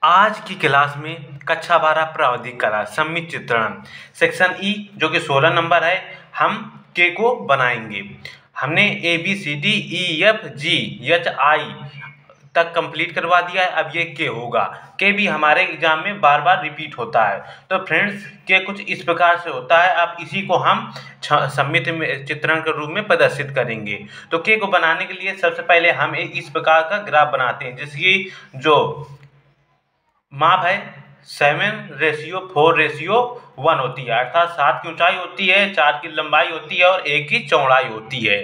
आज की क्लास में कक्षा 12 प्रावधिक कला सम्मित चित्रण सेक्शन ई जो कि 16 नंबर है। हम के को बनाएंगे। हमने A B C D E F G H I तक कंप्लीट करवा दिया है। अब ये के होगा। के भी हमारे एग्जाम में बार बार रिपीट होता है। तो फ्रेंड्स, के कुछ इस प्रकार से होता है। अब इसी को हम सम्मित चित्रण के रूप में प्रदर्शित करेंगे। तो के को बनाने के लिए सबसे पहले हम इस प्रकार का ग्राफ बनाते हैं, जिसकी जो माप है 7:4:1 होती है, अर्थात 7 की ऊंचाई होती है, 4 की लंबाई होती है और 1 की चौड़ाई होती है।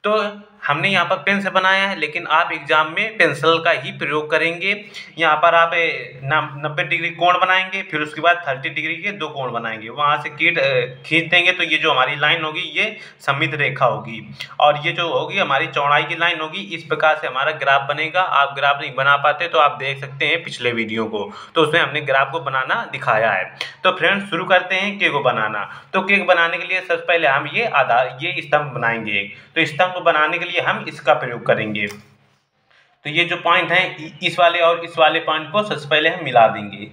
तो हमने यहाँ पर पेन से बनाया है, लेकिन आप एग्जाम में पेंसिल का ही प्रयोग करेंगे। यहाँ पर आप 90 डिग्री कोण बनाएंगे, फिर उसके बाद 30 डिग्री के 2 कोण बनाएंगे। वहाँ से खींच देंगे तो ये जो हमारी लाइन होगी ये सममित रेखा होगी, और ये जो होगी हमारी चौड़ाई की लाइन होगी। इस प्रकार से हमारा ग्राफ बनेगा। आप ग्राफ नहीं बना पाते तो आप देख सकते हैं पिछले वीडियो को, तो उसमें हमने ग्राफ को बनाना दिखाया है। तो फ्रेंड्स, शुरू करते हैं के को बनाना। तो के को बनाने के लिए सबसे पहले हम ये स्तंभ बनाएंगे। तो स्तंभ को बनाने के लिए हम इसका प्रयोग करेंगे। तो ये जो पॉइंट है, इस वाले और इस वाले पॉइंट को सबसे पहले हम मिला देंगे।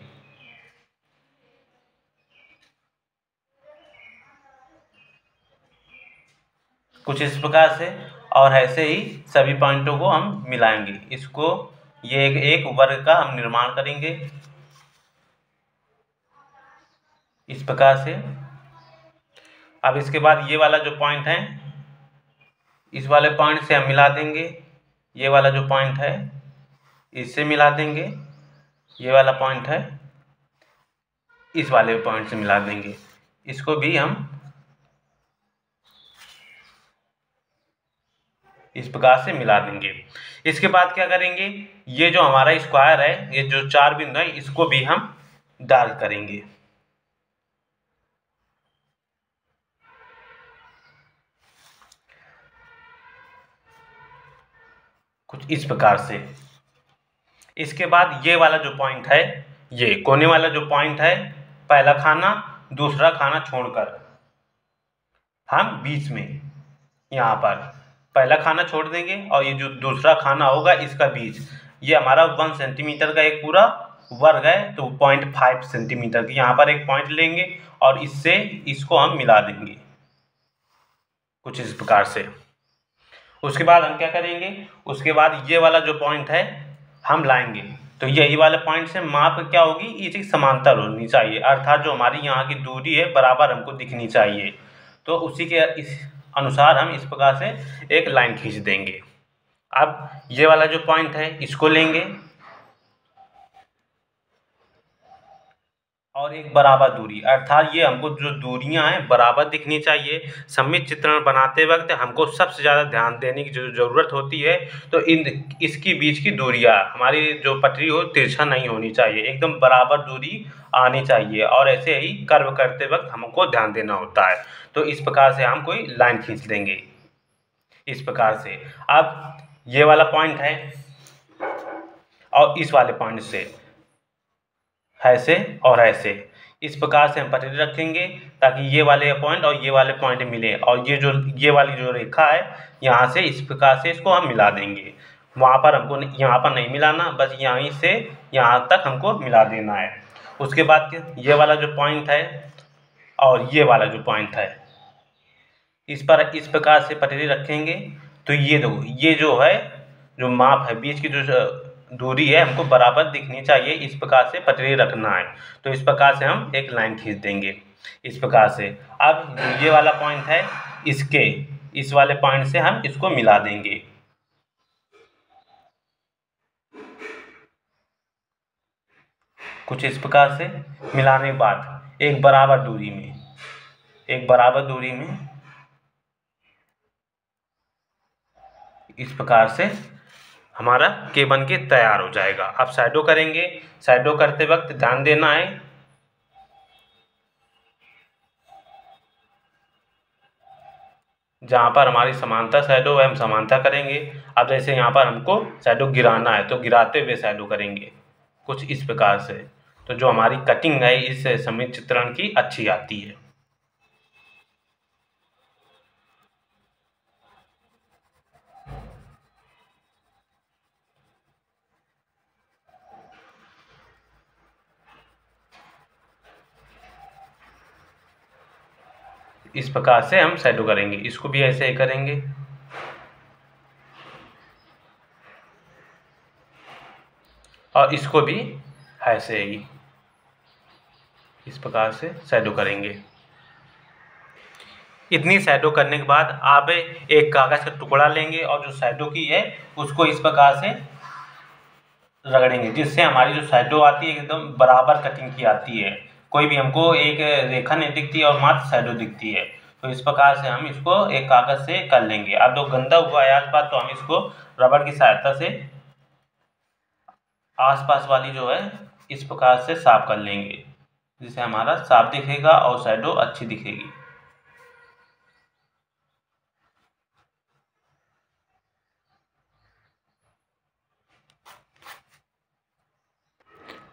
कुछ इस प्रकार से, और ऐसे ही सभी पॉइंटों को हम मिलाएंगे। इसको ये एक वर्ग का हम निर्माण करेंगे इस प्रकार से। अब इसके बाद ये वाला जो पॉइंट है, इस वाले पॉइंट से हम मिला देंगे। ये वाला जो पॉइंट है इससे मिला देंगे। ये वाला पॉइंट है इस वाले पॉइंट से मिला देंगे। इसको भी हम इस प्रकार से मिला देंगे। इसके बाद क्या करेंगे, ये जो हमारा स्क्वायर है, ये जो 4 बिंदु है, इसको भी हम डार्क करेंगे कुछ इस प्रकार से। इसके बाद ये वाला जो पॉइंट है, ये कोने वाला जो पॉइंट है, पहला खाना दूसरा खाना छोड़कर हम बीच में यहाँ पर पहला खाना छोड़ देंगे, और ये जो दूसरा खाना होगा इसका बीच, ये हमारा 1 सेंटीमीटर का एक पूरा वर्ग है, तो 0.5 सेंटीमीटर की यहाँ पर एक पॉइंट लेंगे और इससे इसको हम मिला देंगे कुछ इस प्रकार से। उसके बाद हम क्या करेंगे, उसके बाद ये वाला जो पॉइंट है हम लाएंगे। तो यही वाले पॉइंट से माप क्या होगी, इसकी समांतर होनी चाहिए, अर्थात जो हमारी यहाँ की दूरी है बराबर हमको दिखनी चाहिए। तो उसी के इस अनुसार हम इस प्रकार से एक लाइन खींच देंगे। अब ये वाला जो पॉइंट है इसको लेंगे और एक बराबर दूरी, अर्थात ये हमको जो दूरियां हैं बराबर दिखनी चाहिए। सम्मित चित्रण बनाते वक्त हमको सबसे ज़्यादा ध्यान देने की जो ज़रूरत होती है, तो इसकी बीच की दूरियां, हमारी जो पटरी हो तिरछा नहीं होनी चाहिए, एकदम बराबर दूरी आनी चाहिए। और ऐसे ही कर्व करते वक्त हमको ध्यान देना होता है। तो इस प्रकार से हम कोई लाइन खींच देंगे इस प्रकार से। अब ये वाला पॉइंट है और इस वाले पॉइंट से ऐसे और ऐसे, इस प्रकार से हम पटरी रखेंगे ताकि ये वाले पॉइंट और ये वाले पॉइंट मिले, और ये वाली जो रेखा है यहाँ से इस प्रकार से इसको हम मिला देंगे। वहाँ पर हमको यहाँ पर नहीं मिलाना, बस यहीं से यहाँ तक हमको मिला देना है। उसके बाद ये वाला जो पॉइंट है और ये वाला जो पॉइंट है, इस पर इस प्रकार से पटरी रखेंगे। तो ये देखो, ये जो है जो माप है, बीच की जो दूरी है हमको बराबर दिखनी चाहिए, इस प्रकार से पटरी रखना है। तो इस प्रकार से हम एक लाइन खींच देंगे इस प्रकार से। अब ये वाला पॉइंट है, इस वाले पॉइंट से हम इसको मिला देंगे कुछ इस प्रकार से। मिलाने के बाद एक बराबर दूरी में इस प्रकार से हमारा के बन के तैयार हो जाएगा। अब शैडो करेंगे। शैडो करते वक्त ध्यान देना है, जहाँ पर हमारी समानता शैडो है हम समानता करेंगे। अब जैसे यहाँ पर हमको शैडो गिराना है तो गिराते हुए शैडो करेंगे कुछ इस प्रकार से। तो जो हमारी कटिंग है इस सम्मित चित्रण की अच्छी आती है। इस प्रकार से हम शैडो करेंगे। इसको भी ऐसे ही करेंगे। और इसको भी ऐसे ही इस प्रकार से शैडो करेंगे। इतनी शैडो करने के बाद आप एक कागज़ का टुकड़ा लेंगे और जो शैडो की है उसको इस प्रकार से रगड़ेंगे, जिससे हमारी जो शैडो आती है एकदम बराबर कटिंग की आती है। कोई भी हमको एक रेखा नहीं दिखती और मात्र शैडो दिखती है। तो इस प्रकार से हम इसको एक कागज़ से कर लेंगे। अब जो गंदा हुआ है आसपास, तो हम इसको रबड़ की सहायता से आसपास वाली जो है इस प्रकार से साफ कर लेंगे, जिससे हमारा साफ दिखेगा और शैडो अच्छी दिखेगी।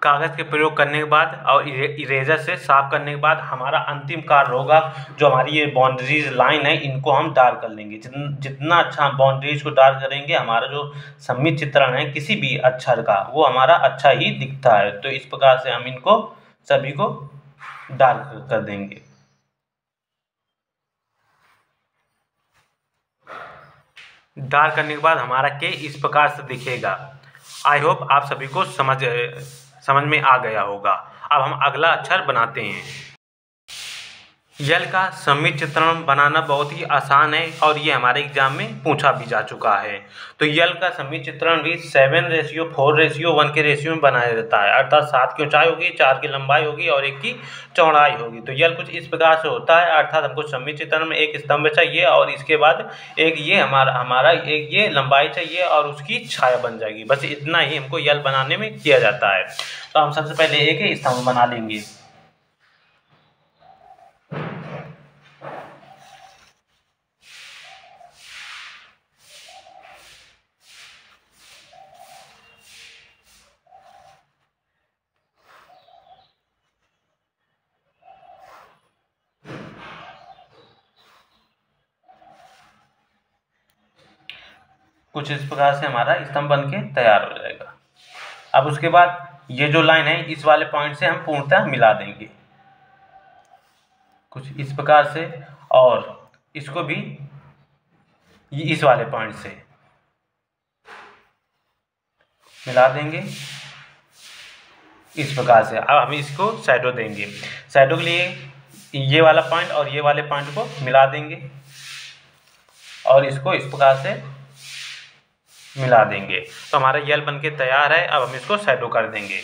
कागज़ के प्रयोग करने के बाद और इरेजर से साफ करने के बाद हमारा अंतिम कार्य होगा, जो हमारी ये बाउंड्रीज लाइन है इनको हम डार्क कर लेंगे। जितना अच्छा हम बाउंड्रीज को डार्क करेंगे, हमारा जो सम्मिलित चित्रण है किसी भी अक्षर का वो हमारा अच्छा ही दिखता है। तो इस प्रकार से हम इनको सभी को डार्क कर देंगे। डार्क करने के बाद हमारा के इस प्रकार से दिखेगा। आई होप आप सभी को समझ में आ गया होगा। अब हम अगला अक्षर बनाते हैं। यल का सम्मिलित चित्रण बनाना बहुत ही आसान है और ये हमारे एग्जाम में पूछा भी जा चुका है। तो यल का सम्मिलित चित्रण भी 7:4:1 के रेशियो में बनाया जाता है, अर्थात 7 की ऊंचाई होगी, 4 की लंबाई होगी और 1 की चौड़ाई होगी। तो यल कुछ इस प्रकार से होता है, अर्थात हमको सम्मिलित चित्रण में एक स्तंभ चाहिए और इसके बाद एक ये हमारा एक ये लंबाई चाहिए और उसकी छाया बन जाएगी। बस इतना ही हमको यल बनाने में किया जाता है। तो हम सबसे पहले एक स्तंभ बना लेंगे। कुछ इस प्रकार से हमारा स्तंभ बन के तैयार हो जाएगा। अब उसके बाद ये जो लाइन है इस वाले पॉइंट से हम पूर्णतः मिला देंगे कुछ इस प्रकार से, और इसको भी इस वाले पॉइंट से मिला देंगे इस प्रकार से। अब हम इसको शैडो देंगे। शैडो के लिए ये वाला पॉइंट और ये वाले पॉइंट को मिला देंगे और इसको इस प्रकार से मिला देंगे। तो हमारा यल बन के तैयार है। अब हम इसको शैडो कर देंगे।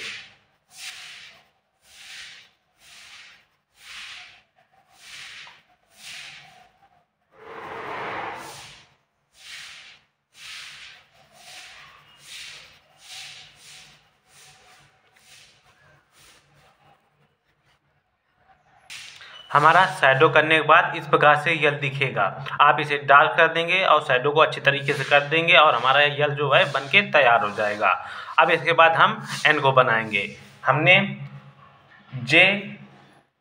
हमारा शैडो करने के बाद इस प्रकार से यल दिखेगा। आप इसे डार्क कर देंगे और शैडो को अच्छी तरीके से कर देंगे और हमारा यल जो है बन के तैयार हो जाएगा। अब इसके बाद हम एन को बनाएंगे। हमने जे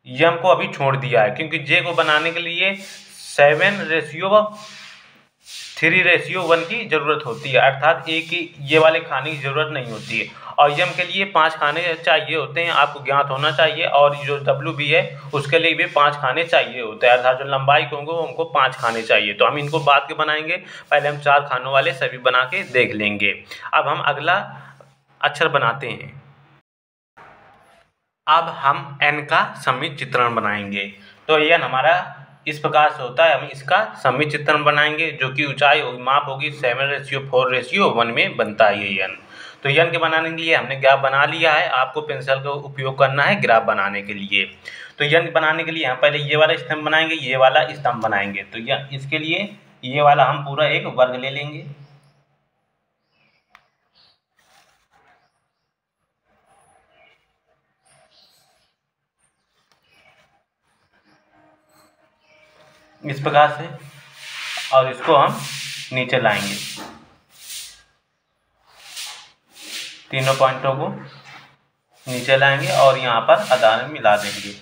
यम को अभी छोड़ दिया है, क्योंकि जे को बनाने के लिए 7:3:1 की ज़रूरत होती है, अर्थात एक ही ये वाले खाने की ज़रूरत नहीं होती है। और यम के लिए 5 खाने चाहिए होते हैं, आपको ज्ञात होना चाहिए। और जो डब्ल्यू भी है उसके लिए भी 5 खाने चाहिए होते हैं, अर्थात जो लंबाई के होंगे वो हमको 5 खाने चाहिए। तो हम इनको बाद के बनाएंगे, पहले हम 4 खानों वाले सभी बना के देख लेंगे। अब हम अगला अक्षर बनाते हैं। अब हम एन का सम्मिलित चित्रण बनाएंगे। तो एन हमारा इस प्रकार से होता है। हम इसका सम्मिलित चित्रण बनाएंगे, जो कि ऊंचाई माप होगी 7:4:1 में बनता है ये एन। तो एन के बनाने के लिए हमने ग्राफ बना लिया है। आपको पेंसिल का उपयोग करना है ग्राफ बनाने के लिए। तो एन बनाने के लिए हम पहले ये वाला स्तंभ बनाएंगे, ये वाला स्तंभ बनाएंगे। तो इसके लिए ये वाला हम पूरा एक वर्ग ले लेंगे। इस प्रकार से, और इसको हम नीचे लाएंगे, तीनों पॉइंटों को नीचे लाएंगे और यहाँ पर आधार में मिला देंगे।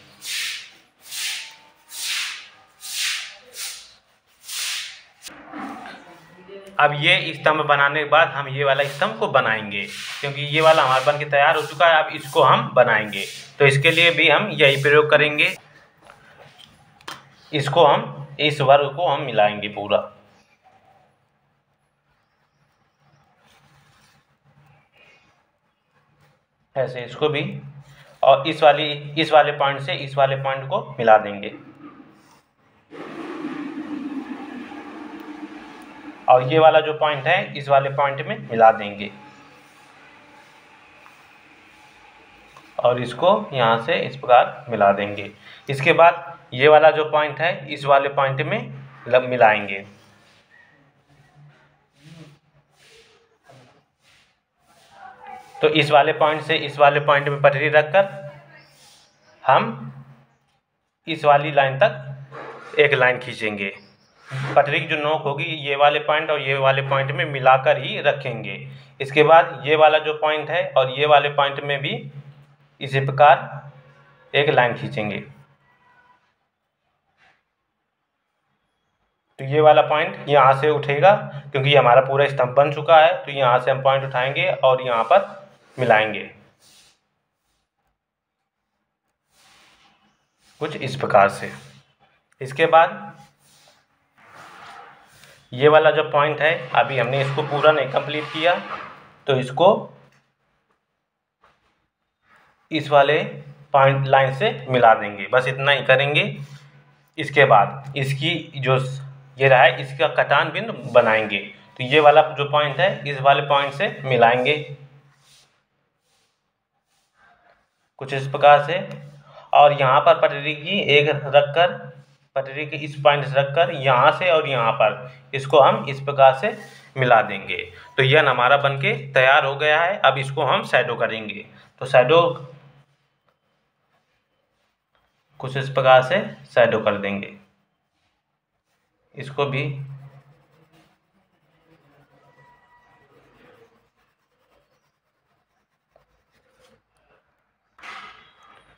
अब ये स्तंभ बनाने के बाद हम ये वाला स्तंभ को बनाएंगे, क्योंकि ये वाला हमारे बन के तैयार हो चुका है। अब इसको हम बनाएंगे, तो इसके लिए भी हम यही प्रयोग करेंगे। इसको हम इस वर्ग को हम मिलाएंगे पूरा। ऐसे इसको भी, और इस वाले पॉइंट से इस वाले पॉइंट को मिला देंगे, और ये वाला जो पॉइंट है इस वाले पॉइंट में मिला देंगे, और इसको यहाँ से इस प्रकार मिला देंगे। इसके बाद ये वाला जो पॉइंट है इस वाले पॉइंट में मिलाएंगे। तो इस वाले पॉइंट से इस वाले पॉइंट में पटरी रखकर हम इस वाली लाइन तक एक लाइन खींचेंगे। पटरी की जो नोक होगी ये वाले पॉइंट और ये वाले पॉइंट में मिलाकर ही रखेंगे। इसके बाद ये वाला जो पॉइंट है और ये वाले पॉइंट में भी इसी प्रकार एक लाइन खींचेंगे। तो ये वाला पॉइंट यहाँ से उठेगा, क्योंकि ये हमारा पूरा स्तंभ बन चुका है। तो यहाँ से हम पॉइंट उठाएंगे और यहाँ पर मिलाएंगे कुछ इस प्रकार से। इसके बाद ये वाला जो पॉइंट है अभी हमने इसको पूरा नहीं कंप्लीट किया, तो इसको इस वाले पॉइंट लाइन से मिला देंगे, बस इतना ही करेंगे। इसके बाद इसकी जो ये रहा है इसका कटान बिंदु बनाएंगे। तो ये वाला जो पॉइंट है इस वाले पॉइंट से मिलाएंगे कुछ इस प्रकार से, और यहाँ पर पटरी की एक रखकर, पटरी के इस पॉइंट से रखकर यहाँ से और यहाँ पर इसको हम इस प्रकार से मिला देंगे। तो यह हमारा बनके तैयार हो गया है। अब इसको हम शैडो करेंगे। तो शैडो कुछ इस प्रकार से शैडो कर देंगे इसको भी।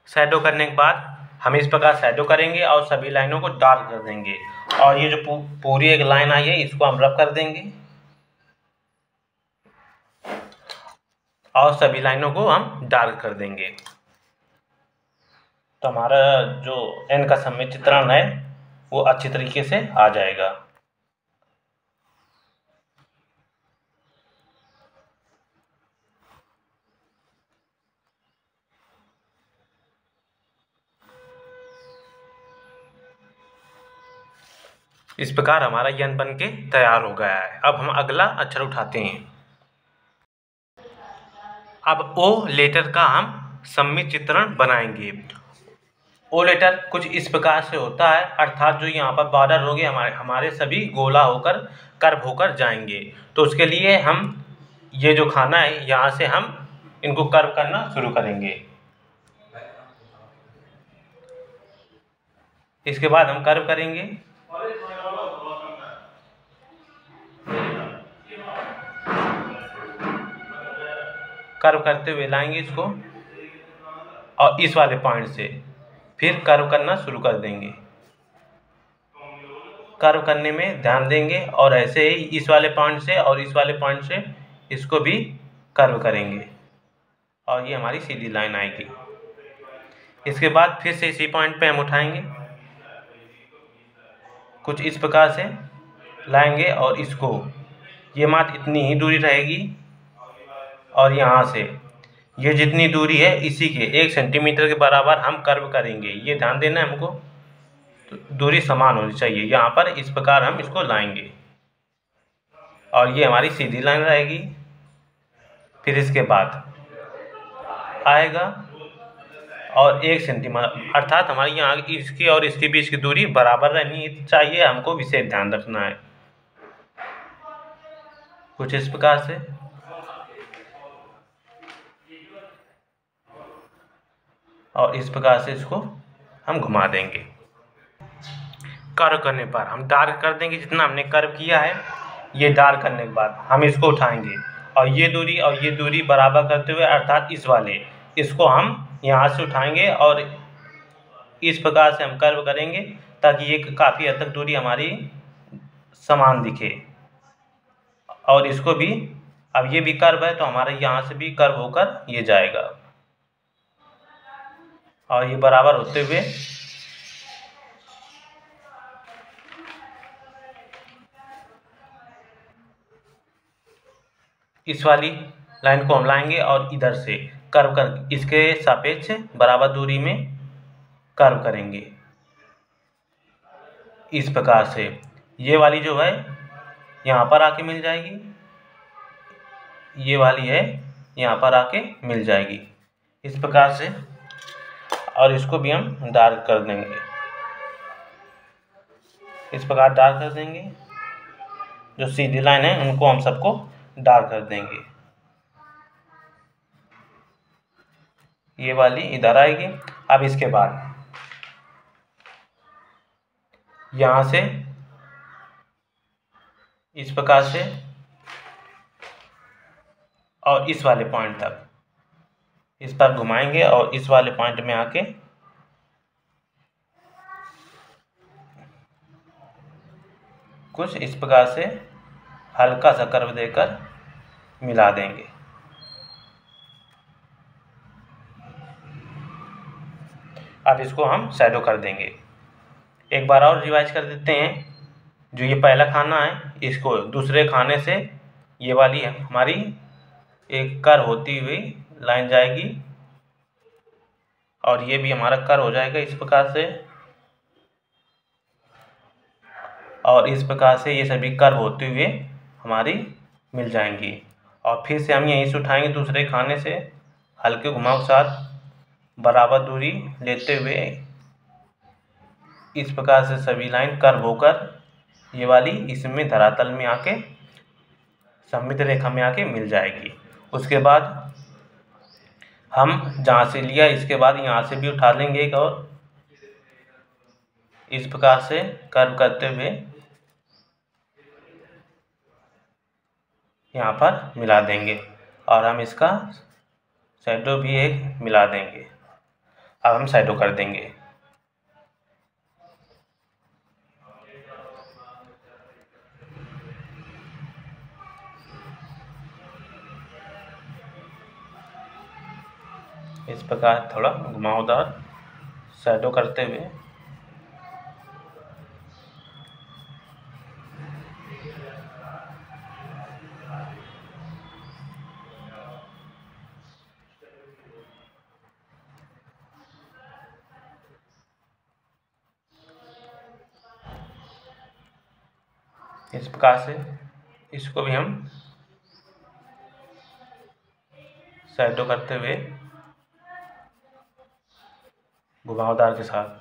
शैडो करने के बाद हम इस प्रकार शैडो करेंगे और सभी लाइनों को डार्क कर देंगे, और ये जो पूरी एक लाइन आई है इसको हम रब कर देंगे और सभी लाइनों को हम डार्क कर देंगे। तो हमारा जो एन का सममित चित्रण है वो अच्छी तरीके से आ जाएगा। इस प्रकार हमारा यन बन के तैयार हो गया है। अब हम अगला अक्षर उठाते हैं। अब ओ लेटर का हम सममित चित्रण बनाएंगे। ओ लेटर कुछ इस प्रकार से होता है, अर्थात जो यहाँ पर बॉर्डर होंगे हमारे सभी गोला होकर कर्व होकर जाएंगे। तो उसके लिए हम ये जो खाना है यहाँ से हम इनको कर्व करना शुरू करेंगे। इसके बाद हम कर्व करेंगे। कर्व करते हुए लाएंगे इसको और इस वाले पॉइंट से फिर कर्व करना शुरू कर देंगे। कर्व करने में ध्यान देंगे और ऐसे ही इस वाले पॉइंट से और इस वाले पॉइंट से इसको भी कर्व करेंगे और ये हमारी सीधी लाइन आएगी। इसके बाद फिर से इसी पॉइंट पे हम उठाएंगे, कुछ इस प्रकार से लाएंगे और इसको ये मात्र इतनी ही दूरी रहेगी और यहाँ से ये जितनी दूरी है इसी के 1 सेंटीमीटर के बराबर हम कर्व करेंगे। ये ध्यान देना है हमको, तो दूरी समान होनी चाहिए। यहाँ पर इस प्रकार हम इसको लाएंगे और ये हमारी सीधी लाइन रहेगी। फिर इसके बाद आएगा और 1 सेंटीमीटर, अर्थात हमारी यहाँ इसकी और इसके बीच की दूरी बराबर रहनी चाहिए, हमको विशेष ध्यान रखना है कुछ इस प्रकार से। और इस प्रकार से इसको हम घुमा देंगे। कर्व करने पर हम डार्क कर देंगे जितना हमने कर्व किया है। ये डार्क करने के बाद हम इसको उठाएंगे और ये दूरी बराबर करते हुए, अर्थात इस वाले इसको हम यहाँ से उठाएंगे और इस प्रकार से हम कर्व करेंगे ताकि ये काफ़ी हद तक दूरी हमारी समान दिखे। और इसको भी, अब ये भी कर्व है तो हमारा यहाँ से भी कर्व होकर ये जाएगा और ये बराबर होते हुए इस वाली लाइन को हम लाएंगे और इधर से कर्व कर इसके सापेक्ष बराबर दूरी में कर्व करेंगे इस प्रकार से। ये वाली जो है यहाँ पर आके मिल जाएगी, ये वाली है यहाँ पर आके मिल जाएगी इस प्रकार से। और इसको भी हम डार्क कर देंगे, इस प्रकार डार्क कर देंगे। जो सीधी लाइन है उनको हम सबको डार्क कर देंगे। ये वाली इधर आएगी। अब इसके बाद यहाँ से इस प्रकार से और इस वाले पॉइंट तक इस पर घुमाएंगे और इस वाले पॉइंट में आके कुछ इस प्रकार से हल्का सा कर्व देकर मिला देंगे। अब इसको हम शैडो कर देंगे। एक बार और रिवाइज कर देते हैं। जो ये पहला खाना है इसको दूसरे खाने से ये वाली हमारी एक कर्व होती हुई लाइन जाएगी और ये भी हमारा कर्व हो जाएगा इस प्रकार से। और इस प्रकार से ये सभी कर्व होते हुए हमारी मिल जाएंगी। और फिर से हम यहीं से उठाएंगे दूसरे खाने से हल्के घुमाव के साथ बराबर दूरी लेते हुए इस प्रकार से सभी लाइन कर्व होकर ये वाली इसमें धरातल में आके सममित रेखा में आके मिल जाएगी। उसके बाद हम जहाँ से लिया इसके बाद यहाँ से भी उठा लेंगे एक और इस प्रकार से कर्व करते हुए यहाँ पर मिला देंगे और हम इसका शैडो भी एक मिला देंगे। अब हम शैडो कर देंगे। इस प्रकार थोड़ा घुमावदार शैडो करते हुए इस प्रकार से इसको भी हम शैडो करते हुए घुमावदार के साथ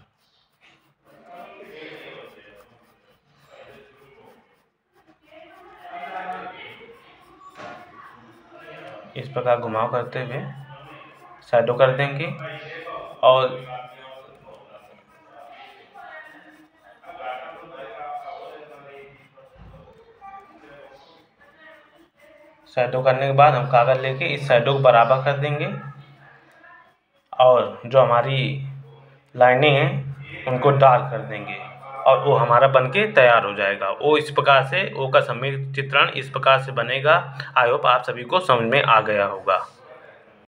इस प्रकार घुमाव करते हुए शैडो कर देंगे। और शैडो करने के बाद हम कागज़ लेके इस शैडो को बराबर कर देंगे और जो हमारी लाइनें हैं उनको डार्क कर देंगे और वो हमारा बनके तैयार हो जाएगा। वो इस प्रकार से वो का समीप चित्रण इस प्रकार से बनेगा। आई होप आप सभी को समझ में आ गया होगा।